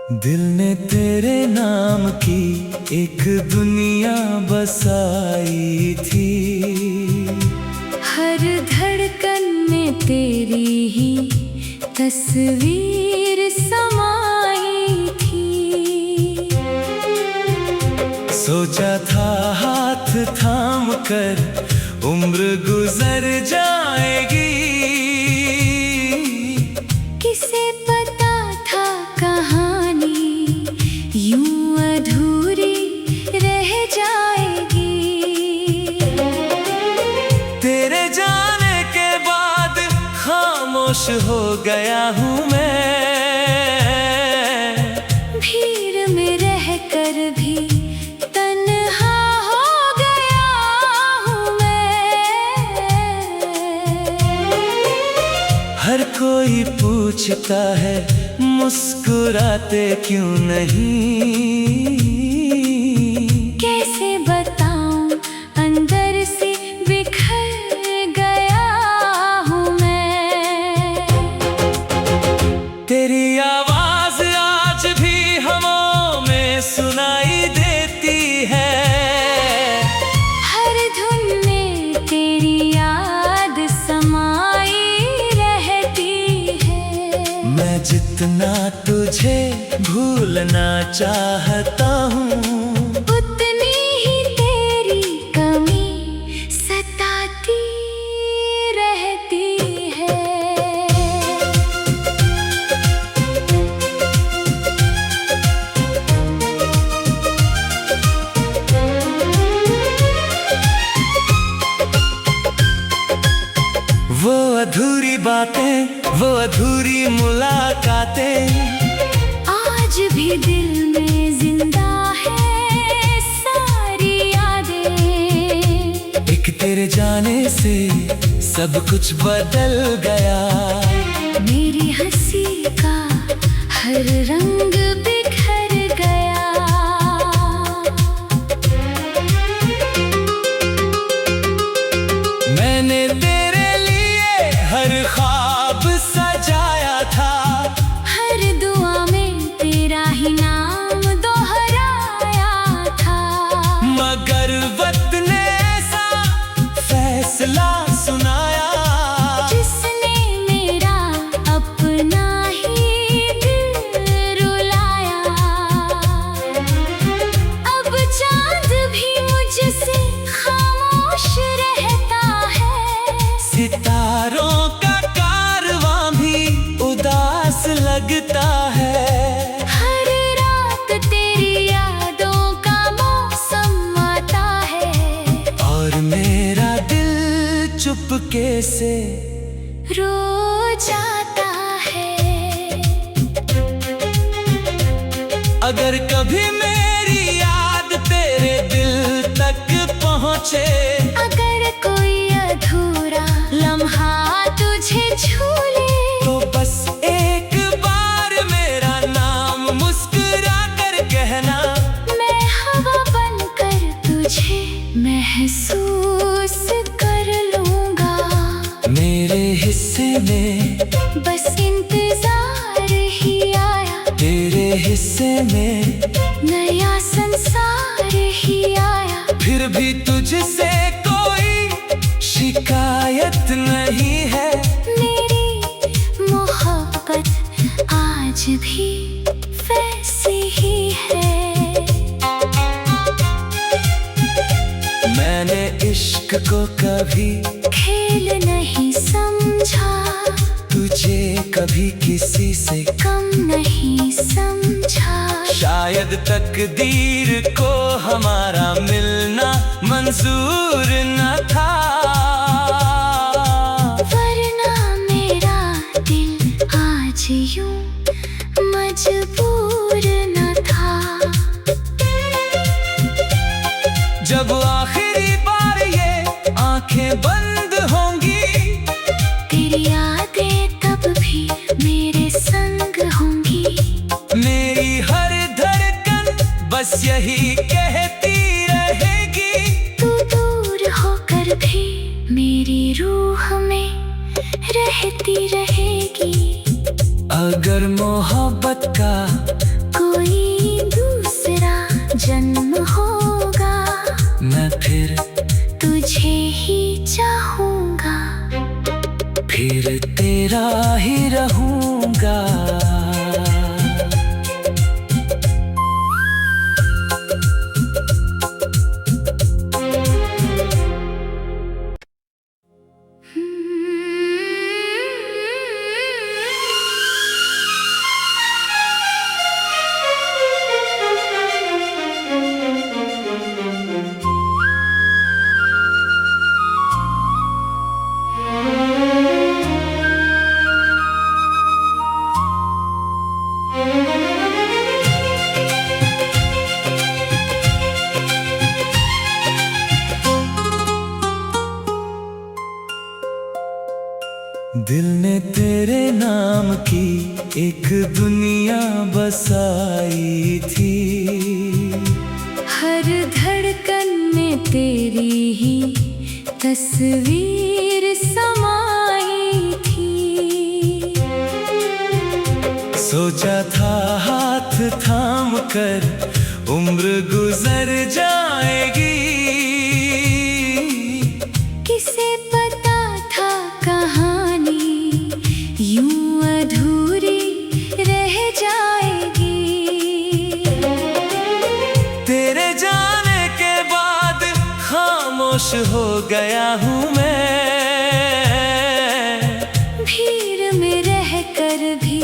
दिल ने तेरे नाम की एक दुनिया बसाई थी। हर धड़कन में तेरी ही तस्वीर समाई थी। सोचा था हाथ थाम कर उम्र गुजर जाएगी, किसे पता था कहानी यूं अधूरी रह जाएगी। तेरे जाने के बाद खामोश हो गया हूँ मैं, भीड़ में रह कर भी तन्हा हो गया हूँ मैं। हर कोई पूछता है मुस्कुराते क्यों नहीं, कैसे बताऊं अंदर से बिखर गया हूँ मैं। तेरी आवाज आज भी हवाओं में सुनाई देती है। हर धुन में तेरी याद समाई रहती है। मैं जितना तुझे भूलना चाहता हूँ, उतनी ही तेरी कमी सताती रहती है। वो अधूरी बातें, वो अधूरी मुलाकातें आज भी दिल में जिंदा है सारी यादें। एक तेरे जाने से सब कुछ बदल गया। मेरी हंसी का हर रंग बिखर गया। मैंने तेरे लिए हर ख्वाब सजाया था, हर दुआ में तेरा ही नाम दोहराया था। मगर वक्त ने ऐसा फैसला सुनाया, जिसने मेरा अपना ही दिल रुलाया। अब चांद भी मुझसे खामोश रहता है। सितारों का कारवां भी उदास लगता है। हर रात तेरी यादों का मौसम आता है, और मेरा दिल चुपके से रो जाता है। अगर कभी मेरी याद तेरे दिल तक पहुँचे, अगर कोई अधूरा लम्हा तुझे छू ले, तो बस एक बार मेरा नाम मुस्कुरा कर कहना। मैं हवा बनकर तुझे महसूस कर लूंगा। मेरे हिस्से में बस इंतजार ही आया, तेरे हिस्से में नया संसार ही आया। फिर भी तुझसे कोई शिकायत नहीं है। मेरी मोहब्बत आज भी वैसी ही है। मैंने इश्क को कभी खेल नहीं समझा, तुझे कभी किसी से कम नहीं समझा। शायद तकदीर को हमारा मिलना मंजूर न था, वरना मेरा दिल आज यूं मजबूर न था। जब आखिरी बार ये आंखें बंद होंगी, तेरी यादें तब भी मेरे संग होंगी। मेरी हर धड़कन बस यही कहती रहेगी, तू दूर होकर भी मेरी रूह में रहती रहेगी। अगर मोहब्बत का की एक दुनिया बसाई थी। हर धड़कन में तेरी ही तस्वीर समाई थी। सोचा था हाथ थाम कर उम्र गुजर जाएगी, किसे पता था कहानी यूं अधूरी रह जाएगी। तेरे जाने के बाद खामोश हो गया हूँ मैं, भीड़ में रहकर भी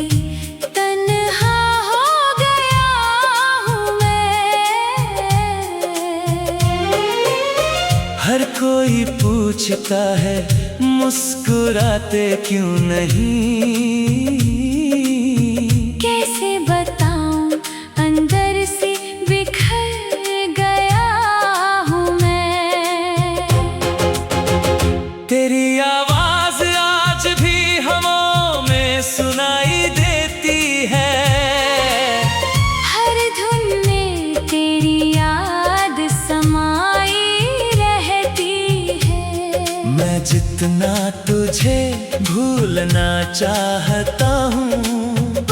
तन्हा हो गया हूँ मैं। हर कोई पूछता है मुस्कुराते क्यों नहीं, कैसे बताऊं अंदर से बिखर गया हूँ मैं। तेरी आवाज आज भी हवाओं में सुनाई देती है। हर धुन में तेरी याद समाई रहती है। मैं जितना तुझे भूलना चाहता हूँ,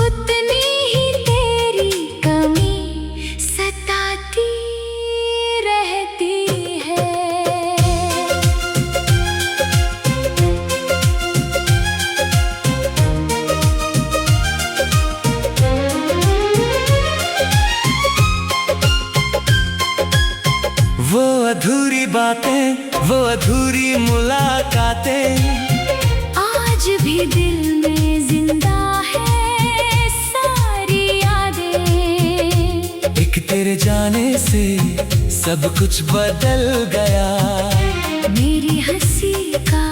उतनी ही तेरी कमी सताती रहती है। वो अधूरी बातें, वो अधूरी मुलाकातें आज भी दिल में जिंदा है सारी यादें। एक तेरे जाने से सब कुछ बदल गया। मेरी हंसी का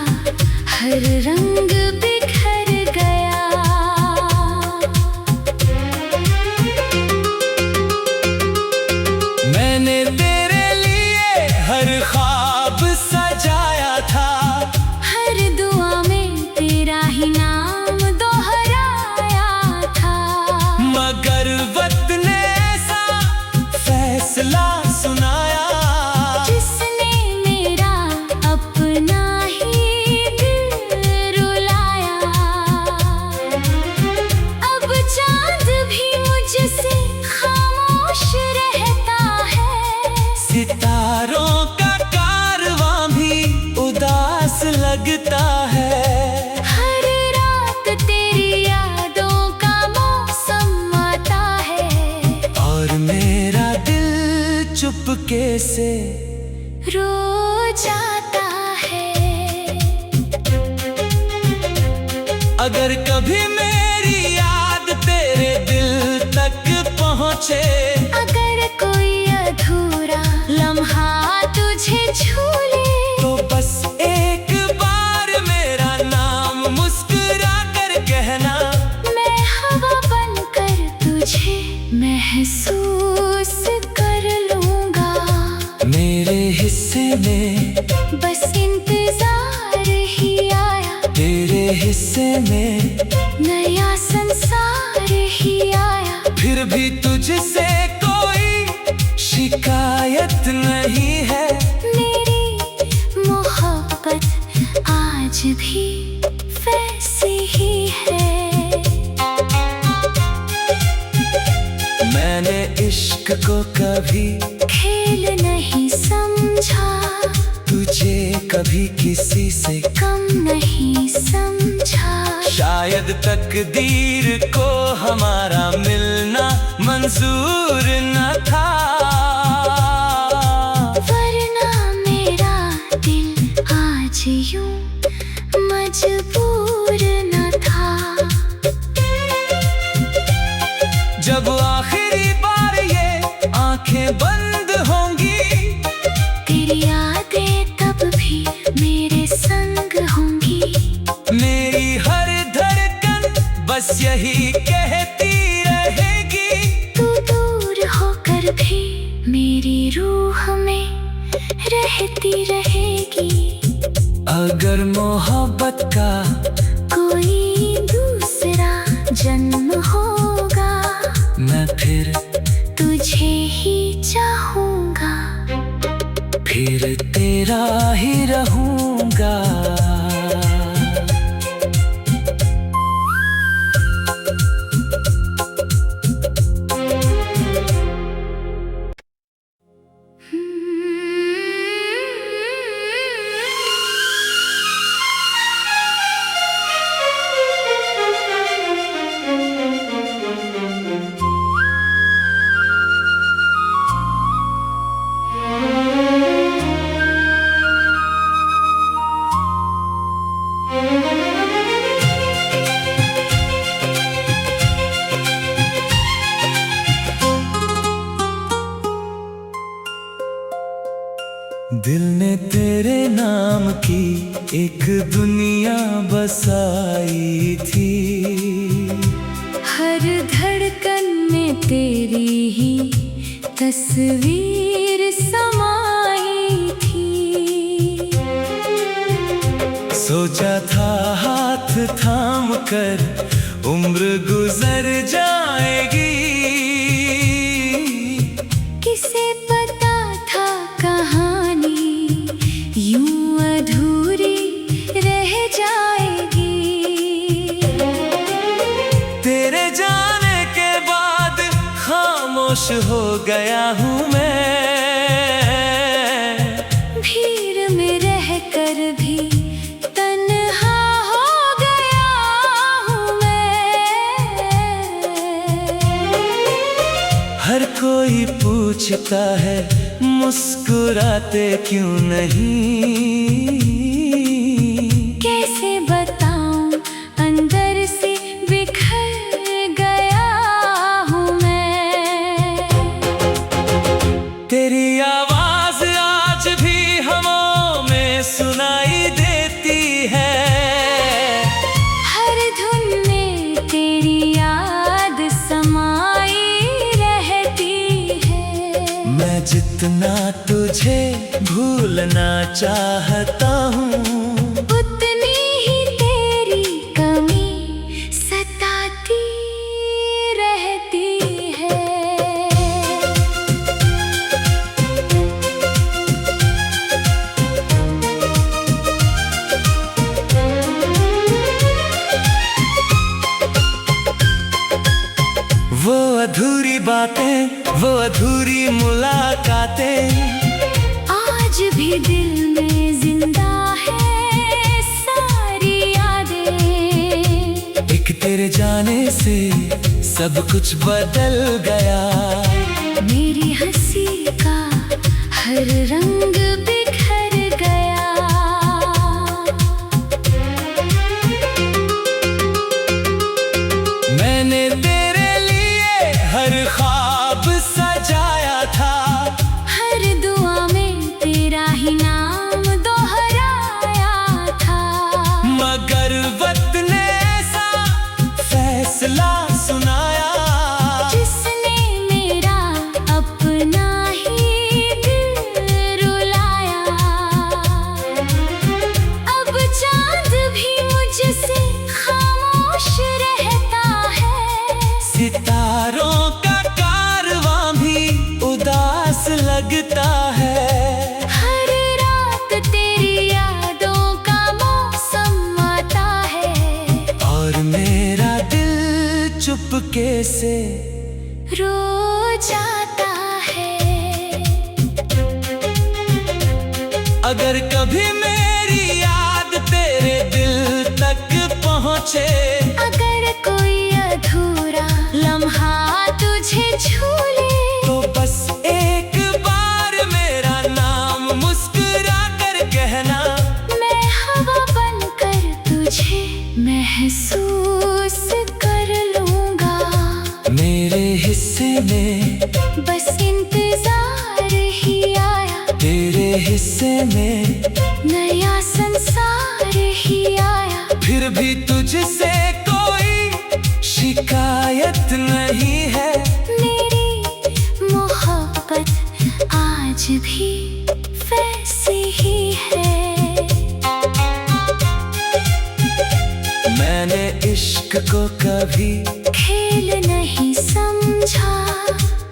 हर रंग बिखर गया। मैंने तेरे लिए हर ख्वाब सजाया था, हर दुआ में तेरा ही नाम दोहराया था। मगर वक्त ने ऐसा फैसला सुनाया, जिसने मेरा अपना ही दिल रुलाया। अब चांद भी मुझसे खामोश रहता है। सितारों का कारवां भी उदास लगता है। हर रात तेरी यादों का मौसम आता है, और मेरा दिल चुपके से रो जाता है। अगर कभी मेरी याद तेरे दिल तक पहुँचे, अगर कोई अधूरा लम्हा तुझे छू ले, तो बस एक बार मेरा नाम मुस्कुरा कर कहना। मैं हवा बनकर तुझे महसूस कर लूंगा। मेरे हिस्से में बस इंतजार ही आया, तेरे हिस्से में नया संसार ही आया। फिर भी तुझसे कोई शिकायत नहीं है। मेरी मोहब्बत आज भी वैसी ही है। मैंने इश्क को कभी खेल नहीं समझा, तुझे कभी किसी से कम नहीं समझा। शायद तकदीर को हमारा मिलना मंजूर न था, वरना मेरा दिल आज यूं मजबूर न था। जब आखिरी बार ये आंखें बंद होंगी, तेरी यादें तब भी मेरे संग होंगी। मेरी हर धड़कन बस यही कहती रहेगी, तू दूर होकर भी मेरी रूह में रहती रहेगी। अगर मोहब्बत का कोई दूसरा जन्म होगा, मैं फिर तुझे ही चाहूंगा, फिर तेरा ही रहूंगा। दिल ने तेरे नाम की एक दुनिया बसाई थी, हर धड़कन में तेरी ही तस्वीर समाई थी। सोचा था हाथ थाम कर उम्र गुजर जाएगी, किसे पता था कहानी यूं अधूरी रह जाएगी। तेरे जाने के बाद खामोश हो गया हूँ मैं, भीड़ में रह कर भी तन्हा हो गया हूँ मैं। हर कोई पूछता है मुस्कुराते क्यों नहीं, कैसे बताऊं अंदर से बिखर गया हूँ मैं। तेरी आवाज आज भी हवाओं में सुनाई देती है, हर धुन में तेरी याद समाई रहती है। मैं जितना तुझे भूलना चाहता हूँ, उतनी ही तेरी कमी सताती रहती है। वो अधूरी बातें, वो अधूरी मुलाकातें, आज भी दिल में जिंदा है सारी यादें। एक तेरे जाने से सब कुछ बदल गया, मेरी हंसी का हर रंग बिखर गया। मैंने तेरे लिए हर ख्वाब सजाया था, हर दुआ में तेरा ही नाम दोहराया था। मगर वक्त ने ऐसा फैसला सुनाया, जिसने मेरा अपना ही दिल रुलाया। अब चांद भी मुझसे खामोश रहता है, सितारों का कारवां भी उदास लगता है। हर रात तेरी यादों का मौसम आता है, और मेरा दिल चुपके से रो जाता है। अगर कभी मेरी याद तेरे दिल तक पहुँचे, अगर कोई अधूरा लम्हा तुझे छू ले, तो बस एक बार मेरा नाम मुस्कुरा कर कहना, मैं हवा बनकर तुझे महसूस कर लूंगा। मेरे हिस्से में बस इंतजार ही आया, तेरे हिस्से में नया संसार ही आया। फिर भी तुझसे कोई शिकायत नहीं है, मेरी मोहब्बत आज भी वैसी ही है। मैंने इश्क को कभी खेल नहीं समझा,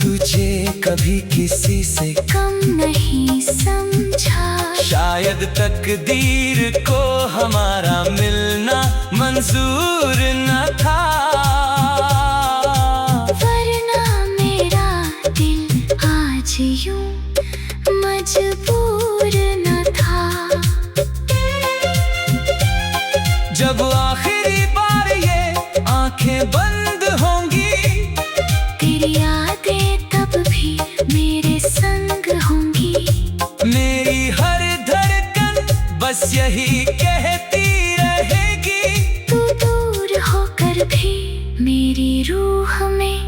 तुझे कभी किसी से कम नहीं समझा। शायद तकदीर को हमारा मिलना मंजूर न था, वरना मेरा दिल आज यूं मजबूर न था। जब आखिरी बार ये आंखें बंद होंगी, तेरी यादें तब भी मेरे संग होंगी। मेरी हर धड़कन बस यही कहती रहेगी, तू दूर होकर भी मेरी रूह में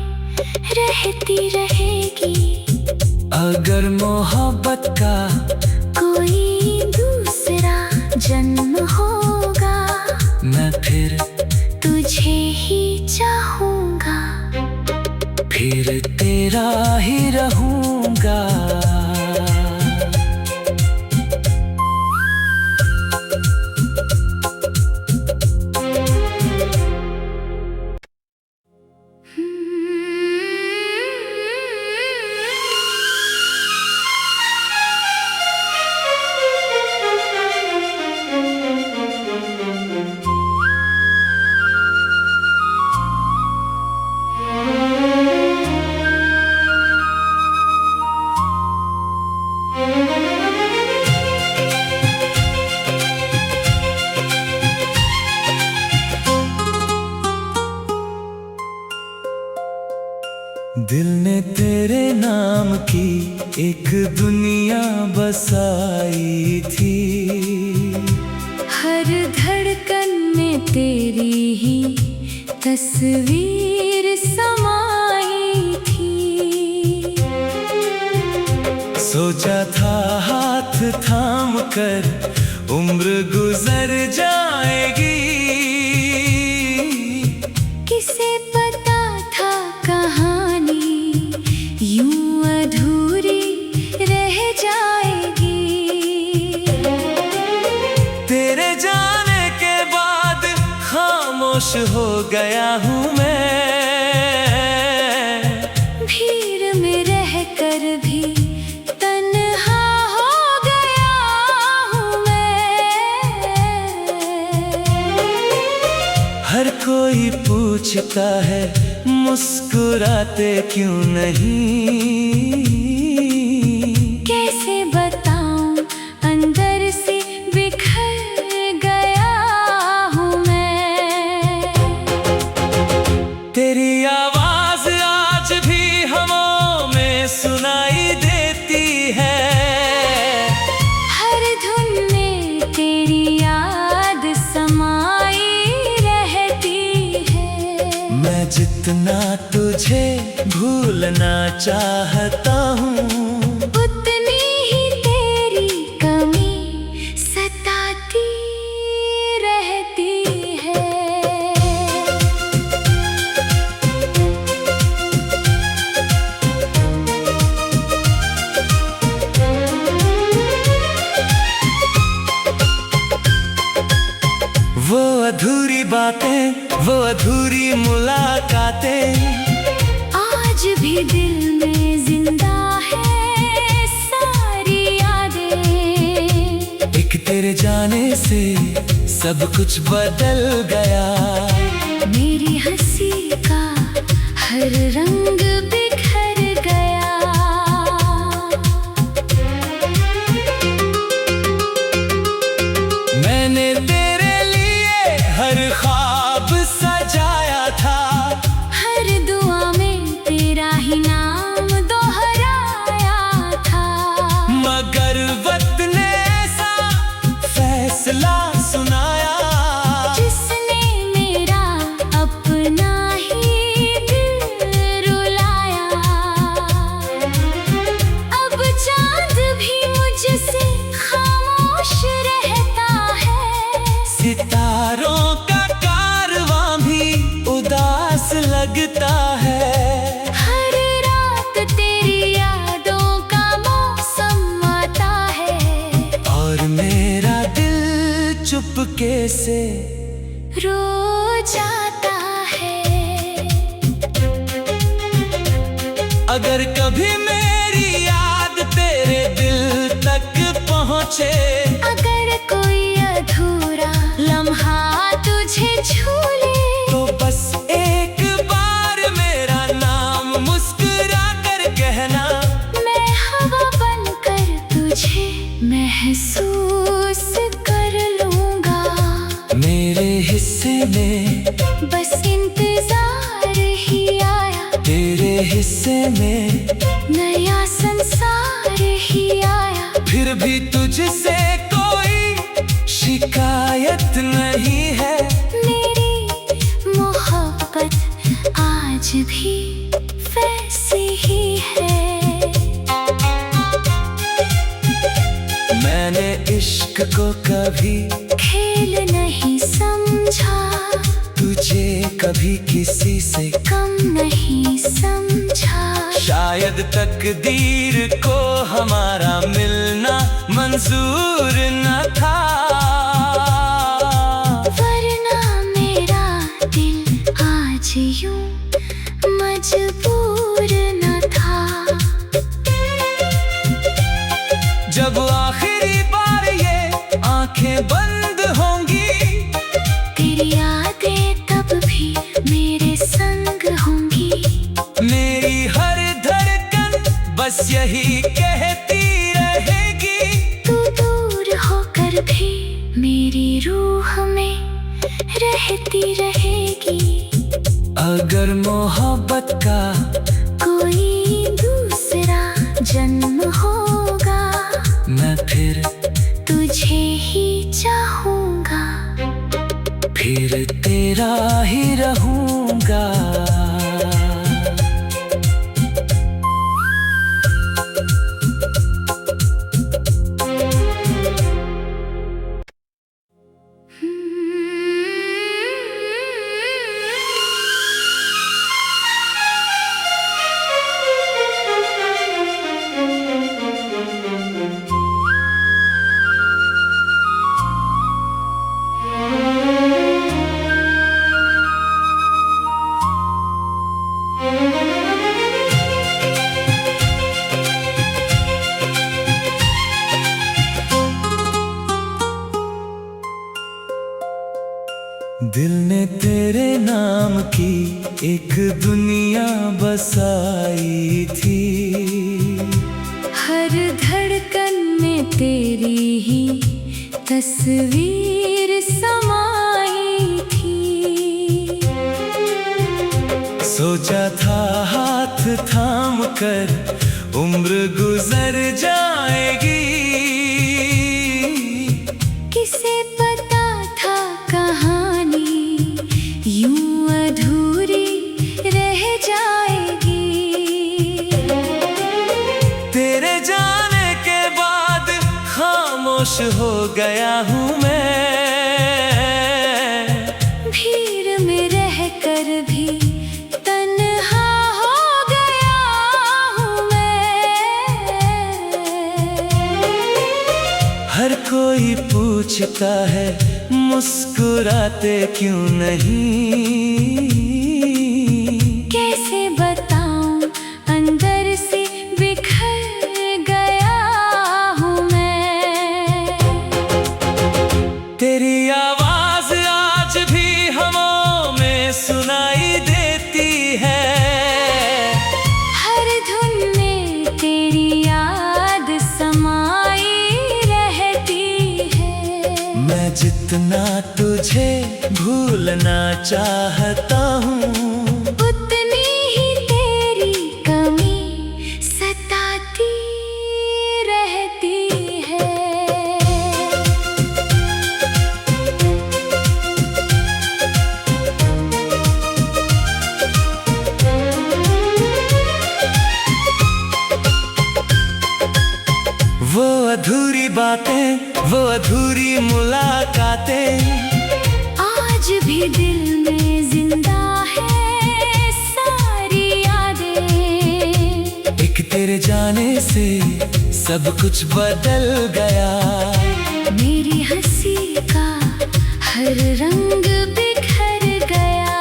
रहती रहेगी। अगर मोहब्बत का कोई दूसरा जन्म होगा, मैं फिर तुझे ही चाहूंगा, फिर तेरा ही रहूंगा। दिल ने तेरे नाम की एक दुनिया बसाई थी, हर धड़कन में तेरी ही तस्वीर समाई थी। सोचा था हाथ थाम कर उम्र गुजर जाएगी, किसे पता था कहानी यूं अधूरी रह जाएगी। तेरे जाने के बाद खामोश हो गया हूँ मैं, भीड़ में रहकर भी तन्हा हो गया हूँ मैं। हर कोई पूछता है मुस्कुराते क्यों नहीं, कैसे बताऊं अंदर से बिखर गया हूँ मैं। तेरी आवाज आज भी हवाओं में सुनाई देती है, हर धुन में तेरी याद समाई रहती है। मैं जितना तुझे भूलना चाहता हूँ, उतनी ही तेरी कमी सताती रहती है। वो अधूरी बातें, वो अधूरी मुलाकातें आज भी दिल में जिंदा है सारी यादें। एक तेरे जाने से सब कुछ बदल गया, मेरी हंसी का हर रंग बिखर गया। मैंने तेरे लिए हर ख्वाब सजाया था, हर दुआ में तेरा ही नाम दोहराया था। मगर वक्त ने ऐसा फैसला सुनाया, जिसने मेरा अपना ही दिल रुलाया। अब चांद भी मुझसे खामोश रहता है, सितारों का कारवां भी उदास लगता है। हर रात तेरी यादों का मौसम आता है, और मेरा दिल चुपके से रो जाता अगर कभी मेरी याद तेरे दिल तक पहुँचे, अगर कोई अधूरा लम्हा तुझे छू ले, तो बस एक बार मेरा नाम मुस्कुरा कर कहना। मैं हवा बनकर तुझे महसूस कर लूंगा। मेरे हिस्से में बस इंतजार ही आया, तेरे हिस्से में नया संसार ही आया। फिर भी तुझसे कोई शिकायत नहीं है। मेरी मोहब्बत आज भी वैसी ही है। मैंने इश्क को कभी खेल नहीं समझा, तुझे कभी किसी से कम नहीं समझा। शायद तकदीर को हमारा मिलना मंजूर न था, वरना मेरा दिल आज यूं मजबूर न था। जब आखिरी बार ये आंखें बंद होंगी, तेरी यादें तब भी मेरे संग होंगी। मेरी हर धड़कन बस यही कहती रहेगी, तू दूर होकर भी मेरी रूह में रहती रहेगी। अगर मोहब्बत का कोई दूसरा जन्म होगा, मैं फिर तुझे ही चाहूंगा, फिर तेरा ही रहूंगा। दिल ने तेरे नाम की एक दुनिया बसाई थी, हर धड़कन में तेरी ही तस्वीर समाई थी। सोचा था हाथ थाम कर उम्र गुजर जाएगी, किसे पता था कहानी यूं अधूरी रह जाएगी। तेरे जाने के बाद खामोश हो गया हूँ मैं, भीड़ में रहकर भी तन्हा हो गया हूँ मैं। हर कोई पूछता है मुस्कुराते क्यों नहीं, कैसे बताऊं अंदर से बिखर गया हूँ मैं। तेरी आवाज आज भी हवा में सुनाई देती है, हर धुन में तेरी याद समाई रहती है। मैं जितना तुझे भूलना चाहता हूँ, उतनी ही तेरी कमी सताती रहती है। वो अधूरी बातें, वो अधूरी मुलाकातें आज भी दिल में जिंदा है सारी यादें। एक तेरे जाने से सब कुछ बदल गया, मेरी हंसी का हर रंग बिखर गया।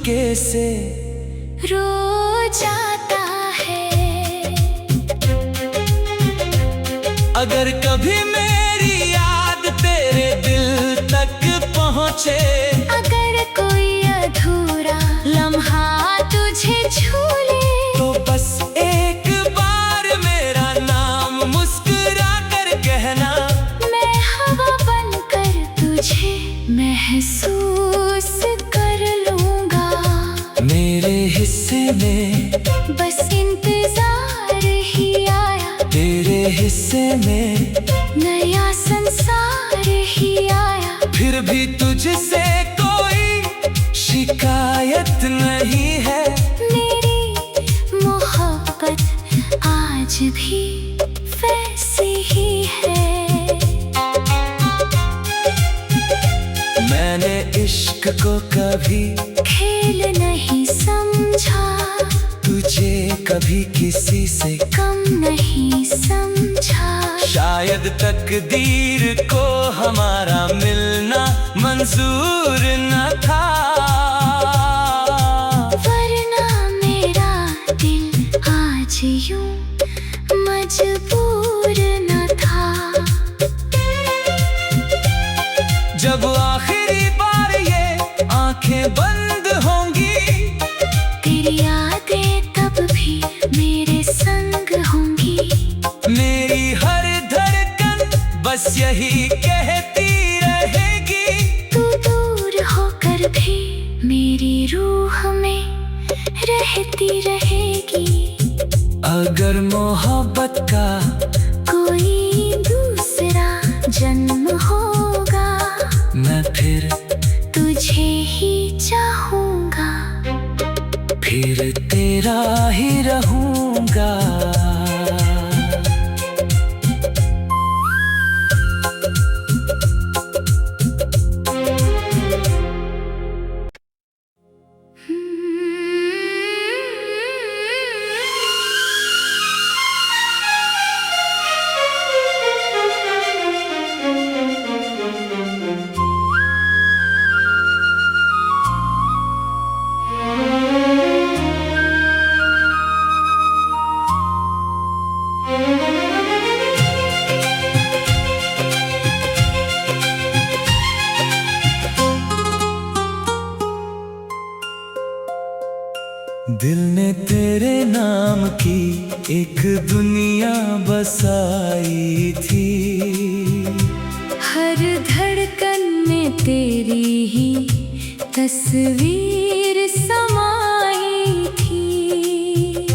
चुपके से रो जाता है। अगर कभी मेरी याद तेरे दिल तक पहुँचे, अगर कोई अधूरा लम्हा तुझे छू ले, तो बस एक बार मेरा नाम मुस्कुरा कर कहना। मैं हवा बनकर तुझे महसूस कर लूंगा। मेरे हिस्से में बस इंतजार ही आया, तेरे हिस्से में नया संसार ही आया। फिर भी तुझसे कोई शिकायत नहीं है। मेरी मोहब्बत आज भी वैसी ही है। मैंने इश्क को कभी खेल नहीं समझा, तुझे कभी किसी से कम नहीं समझा। शायद तकदीर को हमारा मिलना मंजूर न था, वरना मेरा दिल आज यूं मजबूर न था। जब आखिरी बार ये आंखें बंद होंगी, तेरी यादें तब भी मेरे संग होंगी। मेरी हर धड़कन बस यही कहती रहेगी, तू दूर होकर भी मेरी रूह में रहती रहेगी। अगर मोहब्बत का कोई दूसरा जन्म होगा, मैं फिर तुझे ही चाहूंगा। फिर तेरा ही रहूंगा। दिल ने तेरे नाम की एक दुनिया बसाई थी, हर धड़कन में तेरी ही तस्वीर समाई थी।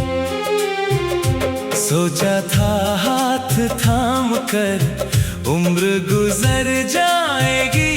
सोचा था हाथ थाम कर उम्र गुजर जाएगी,